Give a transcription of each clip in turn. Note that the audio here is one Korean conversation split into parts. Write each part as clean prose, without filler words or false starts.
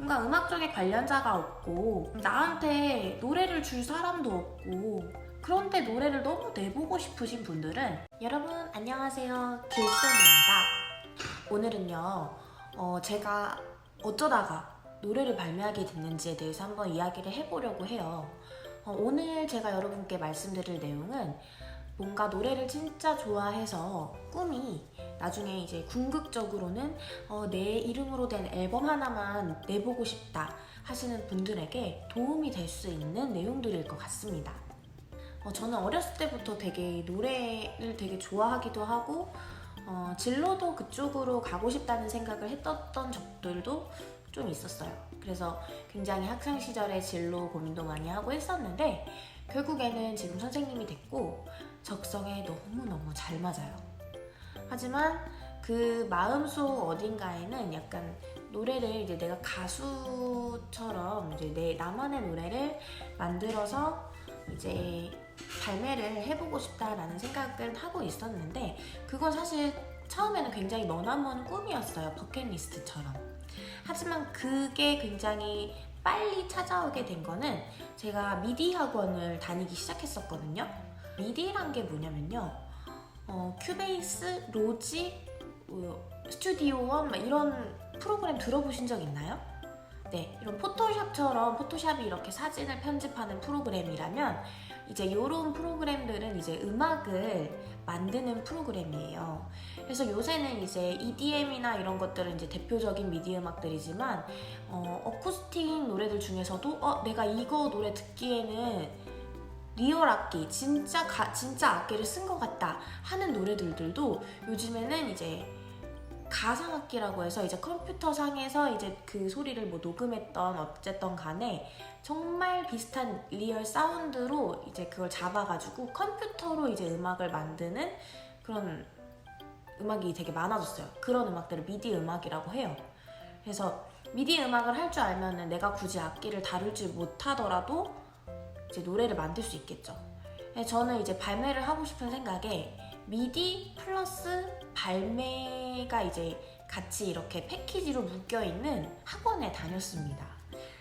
뭔가 음악 쪽에 관련자가 없고 나한테 노래를 줄 사람도 없고 그런데 노래를 너무 내보고 싶으신 분들은 여러분 안녕하세요, 길슨입니다. 오늘은요 제가 어쩌다가 노래를 발매하게 됐는지에 대해서 한번 이야기를 해보려고 해요. 오늘 제가 여러분께 말씀드릴 내용은 뭔가 노래를 진짜 좋아해서 꿈이 나중에 이제 궁극적으로는 내 이름으로 된 앨범 하나만 내보고 싶다 하시는 분들에게 도움이 될 수 있는 내용들일 것 같습니다. 저는 어렸을 때부터 되게 노래를 되게 좋아하기도 하고 진로도 그쪽으로 가고 싶다는 생각을 했던 적들도 좀 있었어요. 그래서 굉장히 학창 시절에 진로 고민도 많이 하고 했었는데 결국에는 지금 선생님이 됐고 적성에 너무너무 잘 맞아요. 하지만 그 마음속 어딘가에는 약간 노래를 이제 내가 가수처럼 이제 나만의 노래를 만들어서 이제 발매를 해보고 싶다라는 생각을 하고 있었는데 그건 사실 처음에는 굉장히 머나먼 꿈이었어요. 버킷리스트처럼. 하지만 그게 굉장히 빨리 찾아오게 된 거는 제가 미디 학원을 다니기 시작했었거든요. 미디란 게 뭐냐면요. 큐베이스, 로지, 스튜디오 원 이런 프로그램 들어보신 적 있나요? 네, 이런 포토샵처럼 포토샵이 이렇게 사진을 편집하는 프로그램이라면 이제 이런 프로그램들은 이제 음악을 만드는 프로그램이에요. 그래서 요새는 이제 EDM이나 이런 것들은 이제 대표적인 미디 음악들이지만 어쿠스틱 노래들 중에서도 내가 이거 노래 듣기에는 리얼 악기, 진짜 악기를 쓴 것 같다 하는 노래들도 요즘에는 이제 가상악기라고 해서 이제 컴퓨터 상에서 이제 그 소리를 뭐 녹음했던 어쨌든 간에 정말 비슷한 리얼 사운드로 이제 그걸 잡아가지고 컴퓨터로 이제 음악을 만드는 그런 음악이 되게 많아졌어요. 그런 음악들을 미디 음악이라고 해요. 그래서 미디 음악을 할 줄 알면은 내가 굳이 악기를 다룰 줄 못하더라도 이제 노래를 만들 수 있겠죠. 저는 이제 발매를 하고 싶은 생각에 미디 플러스 발매가 이제 같이 이렇게 패키지로 묶여있는 학원에 다녔습니다.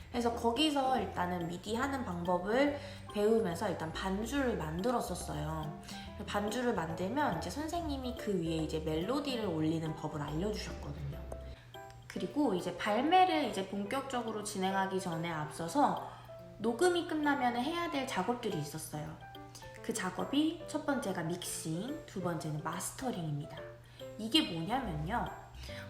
그래서 거기서 일단은 미디 하는 방법을 배우면서 일단 반주를 만들었었어요. 반주를 만들면 이제 선생님이 그 위에 이제 멜로디를 올리는 법을 알려주셨거든요. 그리고 이제 발매를 이제 본격적으로 진행하기 전에 앞서서 녹음이 끝나면 해야 될 작업들이 있었어요. 그 작업이 첫 번째가 믹싱, 두 번째는 마스터링입니다. 이게 뭐냐면요.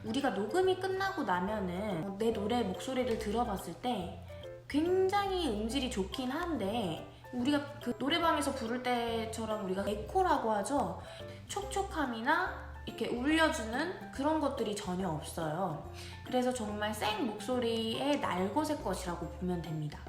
우리가 녹음이 끝나고 나면은 내 노래 목소리를 들어봤을 때 굉장히 음질이 좋긴 한데 우리가 그 노래방에서 부를 때처럼 우리가 에코라고 하죠. 촉촉함이나 이렇게 울려주는 그런 것들이 전혀 없어요. 그래서 정말 생 목소리의 날것의 것이라고 보면 됩니다.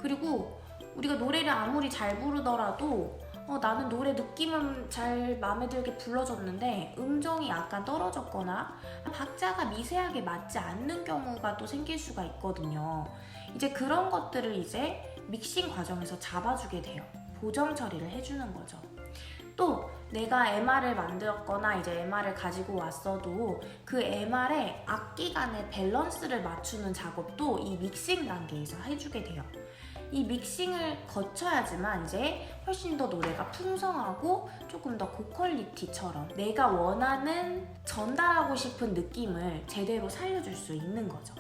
그리고 우리가 노래를 아무리 잘 부르더라도 나는 노래 느낌은 잘 마음에 들게 불러줬는데 음정이 약간 떨어졌거나 박자가 미세하게 맞지 않는 경우가 또 생길 수가 있거든요. 이제 그런 것들을 이제 믹싱 과정에서 잡아주게 돼요. 보정 처리를 해주는 거죠. 또 내가 MR을 만들었거나 이제 MR을 가지고 왔어도 그 MR의 악기 간의 밸런스를 맞추는 작업도 이 믹싱 단계에서 해주게 돼요. 이 믹싱을 거쳐야지만 이제 훨씬 더 노래가 풍성하고 조금 더 고퀄리티처럼 내가 원하는 전달하고 싶은 느낌을 제대로 살려줄 수 있는 거죠.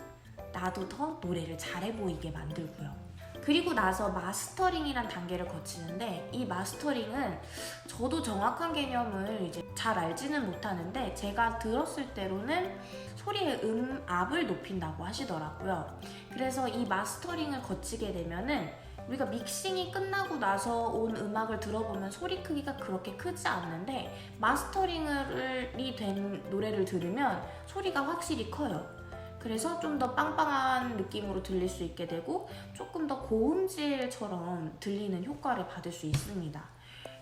나도 더 노래를 잘해 보이게 만들고요. 그리고 나서 마스터링이란 단계를 거치는데 이 마스터링은 저도 정확한 개념을 이제 잘 알지는 못하는데 제가 들었을 때로는 소리의 음압을 높인다고 하시더라고요. 그래서 이 마스터링을 거치게 되면은 우리가 믹싱이 끝나고 나서 온 음악을 들어보면 소리 크기가 그렇게 크지 않는데 마스터링이 된 노래를 들으면 소리가 확실히 커요. 그래서 좀 더 빵빵한 느낌으로 들릴 수 있게 되고 조금 더 고음질처럼 들리는 효과를 받을 수 있습니다.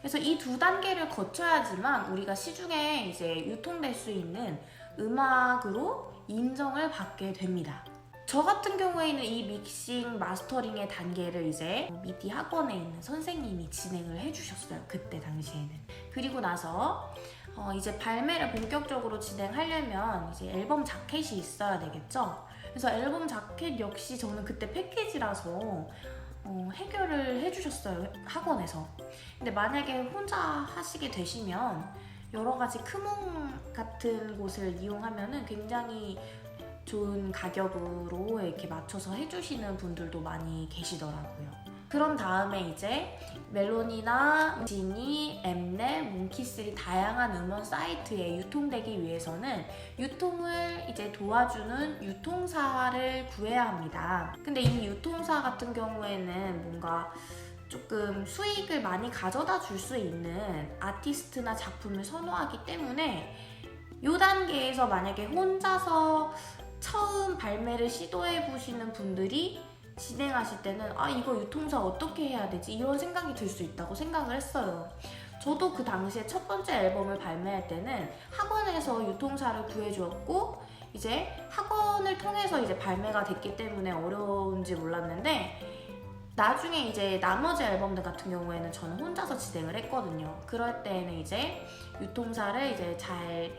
그래서 이 두 단계를 거쳐야지만 우리가 시중에 이제 유통될 수 있는 음악으로 인정을 받게 됩니다. 저 같은 경우에는 이 믹싱, 마스터링의 단계를 이제 미디 학원에 있는 선생님이 진행을 해주셨어요. 그때 당시에는. 그리고 나서 이제 발매를 본격적으로 진행하려면 이제 앨범 자켓이 있어야 되겠죠. 그래서 앨범 자켓 역시 저는 그때 패키지라서 해결을 해주셨어요, 학원에서. 근데 만약에 혼자 하시게 되시면 여러 가지 크몽 같은 곳을 이용하면은 굉장히 좋은 가격으로 이렇게 맞춰서 해주시는 분들도 많이 계시더라고요. 그런 다음에 이제 멜론이나 지니, 엠넷, 몽키스리 다양한 음원 사이트에 유통되기 위해서는 유통을 이제 도와주는 유통사를 구해야 합니다. 근데 이 유통사 같은 경우에는 뭔가 조금 수익을 많이 가져다 줄 수 있는 아티스트나 작품을 선호하기 때문에 이 단계에서 만약에 혼자서 처음 발매를 시도해 보시는 분들이 진행하실 때는 이거 유통사 어떻게 해야 되지? 이런 생각이 들 수 있다고 생각을 했어요. 저도 그 당시에 첫 번째 앨범을 발매할 때는 학원에서 유통사를 구해주었고 이제 학원을 통해서 이제 발매가 됐기 때문에 어려운지 몰랐는데 나중에 이제 나머지 앨범들 같은 경우에는 저는 혼자서 진행을 했거든요. 그럴 때에는 이제 유통사를 이제 잘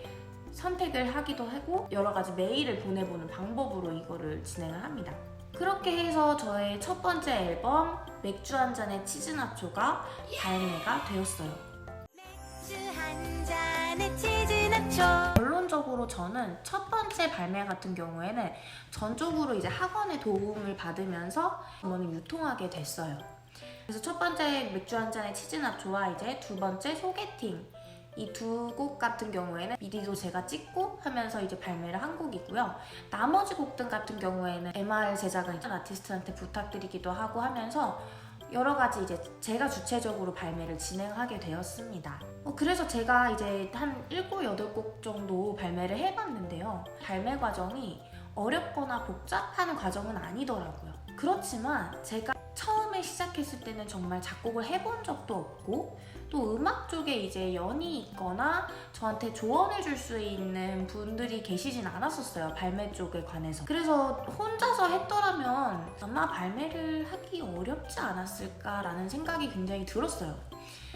선택을 하기도 하고 여러 가지 메일을 보내보는 방법으로 이거를 진행을 합니다. 그렇게 해서 저의 첫 번째 앨범 맥주 한 잔의 치즈나초가 발매가 되었어요. 맥주 한 잔의 치즈나초. 결론적으로 저는 첫 번째 발매 같은 경우에는 전적으로 이제 학원의 도움을 받으면서 이거는 유통하게 됐어요. 그래서 첫 번째 맥주 한 잔의 치즈나초와 이제 두 번째 소개팅 이 두 곡 같은 경우에는 미디도 제가 찍고 하면서 이제 발매를 한 곡이고요. 나머지 곡들 같은 경우에는 MR 제작은 아티스트한테 부탁드리기도 하고 하면서 여러 가지 이제 제가 주체적으로 발매를 진행하게 되었습니다. 그래서 제가 이제 한 7, 8곡 정도 발매를 해봤는데요. 발매 과정이 어렵거나 복잡한 과정은 아니더라고요. 그렇지만 제가 처음에 시작했을 때는 정말 작곡을 해본 적도 없고 또 음악 쪽에 이제 연이 있거나 저한테 조언을 줄 수 있는 분들이 계시진 않았었어요, 발매 쪽에 관해서. 그래서 혼자서 했더라면 아마 발매를 하기 어렵지 않았을까라는 생각이 굉장히 들었어요.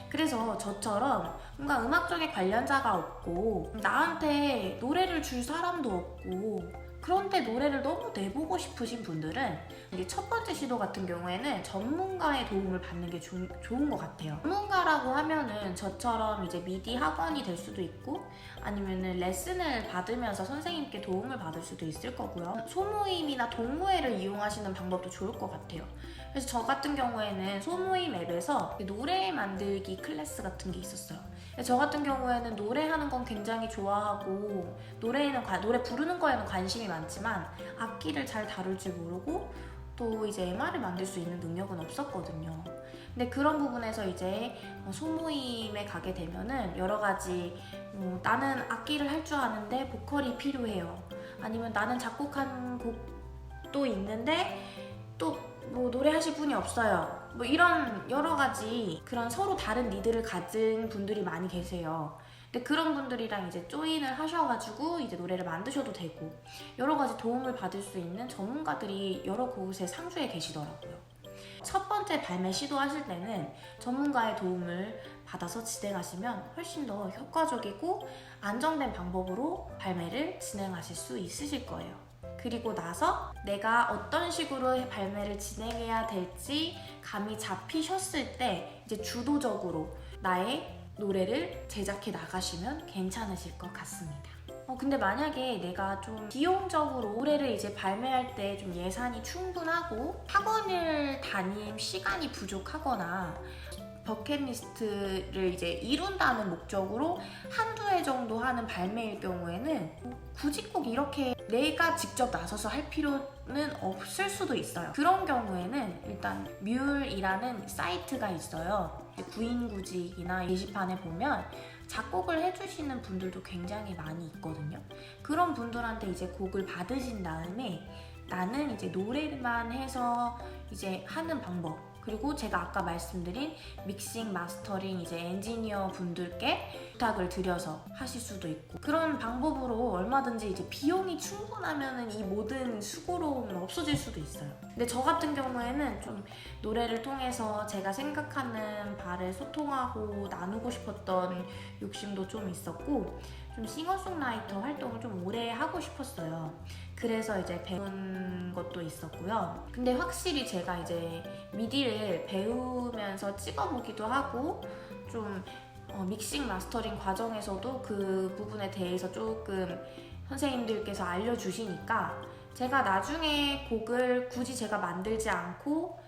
그래서 저처럼 뭔가 음악 쪽에 관련자가 없고 나한테 노래를 줄 사람도 없고 그런데 노래를 너무 내보고 싶으신 분들은 이제 첫 번째 시도 같은 경우에는 전문가의 도움을 받는 게 좋은 것 같아요. 전문가라고 하면은 저처럼 이제 미디 학원이 될 수도 있고 아니면은 레슨을 받으면서 선생님께 도움을 받을 수도 있을 거고요. 소모임이나 동호회를 이용하시는 방법도 좋을 것 같아요. 그래서 저 같은 경우에는 소모임 앱에서 노래 만들기 클래스 같은 게 있었어요. 저 같은 경우에는 노래하는 건 굉장히 좋아하고 노래 부르는 거에는 관심이 많지만 악기를 잘 다룰 줄 모르고 또 이제 MR을 만들 수 있는 능력은 없었거든요. 근데 그런 부분에서 이제 소모임에 가게 되면은 여러 가지 나는 악기를 할 줄 아는데 보컬이 필요해요. 아니면 나는 작곡한 곡도 있는데 또 노래하실 분이 없어요. 이런 여러 가지 그런 서로 다른 니드를 가진 분들이 많이 계세요. 근데 그런 분들이랑 이제 조인을 하셔가지고 이제 노래를 만드셔도 되고 여러 가지 도움을 받을 수 있는 전문가들이 여러 곳에 상주에 계시더라고요. 첫 번째 발매 시도하실 때는 전문가의 도움을 받아서 진행하시면 훨씬 더 효과적이고 안정된 방법으로 발매를 진행하실 수 있으실 거예요. 그리고 나서 내가 어떤 식으로 발매를 진행해야 될지 감이 잡히셨을 때 이제 주도적으로 나의 노래를 제작해 나가시면 괜찮으실 것 같습니다. 근데 만약에 내가 좀 비용적으로 노래를 이제 발매할 때 좀 예산이 충분하고 학원을 다닐 시간이 부족하거나 버킷리스트를 이제 이룬다는 목적으로 한두 해 정도 하는 발매일 경우에는 굳이 꼭 이렇게 내가 직접 나서서 할 필요는 없을 수도 있어요. 그런 경우에는 일단 뮬이라는 사이트가 있어요. 구인구직이나 게시판에 보면 작곡을 해주시는 분들도 굉장히 많이 있거든요. 그런 분들한테 이제 곡을 받으신 다음에 나는 이제 노래만 해서 이제 하는 방법, 그리고 제가 아까 말씀드린 믹싱, 마스터링 이제 엔지니어 분들께 부탁을 드려서 하실 수도 있고 그런 방법으로 얼마든지 이제 비용이 충분하면은 이 모든 수고로움은 없어질 수도 있어요. 근데 저 같은 경우에는 좀 노래를 통해서 제가 생각하는 바를 소통하고 나누고 싶었던 욕심도 좀 있었고 좀 싱어송라이터 활동을 좀 오래 하고 싶었어요. 그래서 이제 배운 것도 있었고요. 근데 확실히 제가 이제 미디를 배우면서 찍어보기도 하고 좀 믹싱 마스터링 과정에서도 그 부분에 대해서 조금 선생님들께서 알려주시니까 제가 나중에 곡을 굳이 제가 만들지 않고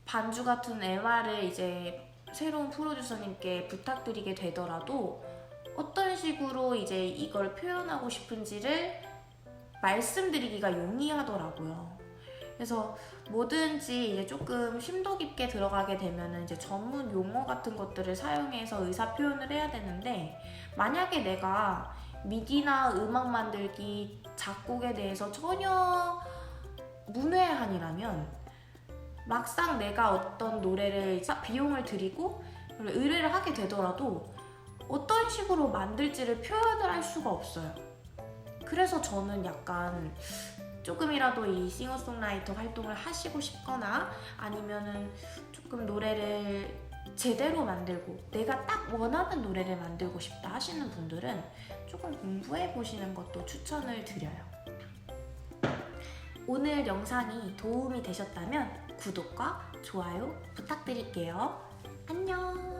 반주 같은 MR을 이제 새로운 프로듀서님께 부탁드리게 되더라도 어떤 식으로 이제 이걸 표현하고 싶은지를 말씀드리기가 용이하더라고요. 그래서 뭐든지 이제 조금 심도 깊게 들어가게 되면은 이제 전문 용어 같은 것들을 사용해서 의사 표현을 해야 되는데, 만약에 내가 미디나 음악 만들기, 작곡에 대해서 전혀 문외한이라면 막상 내가 어떤 노래를 비용을 들이고 의뢰를 하게 되더라도 어떤 식으로 만들지를 표현을 할 수가 없어요. 그래서 저는 약간 조금이라도 이 싱어송라이터 활동을 하시고 싶거나 아니면은 조금 노래를 제대로 만들고 내가 딱 원하는 노래를 만들고 싶다 하시는 분들은 조금 공부해 보시는 것도 추천을 드려요. 오늘 영상이 도움이 되셨다면 구독과 좋아요 부탁드릴게요. 안녕.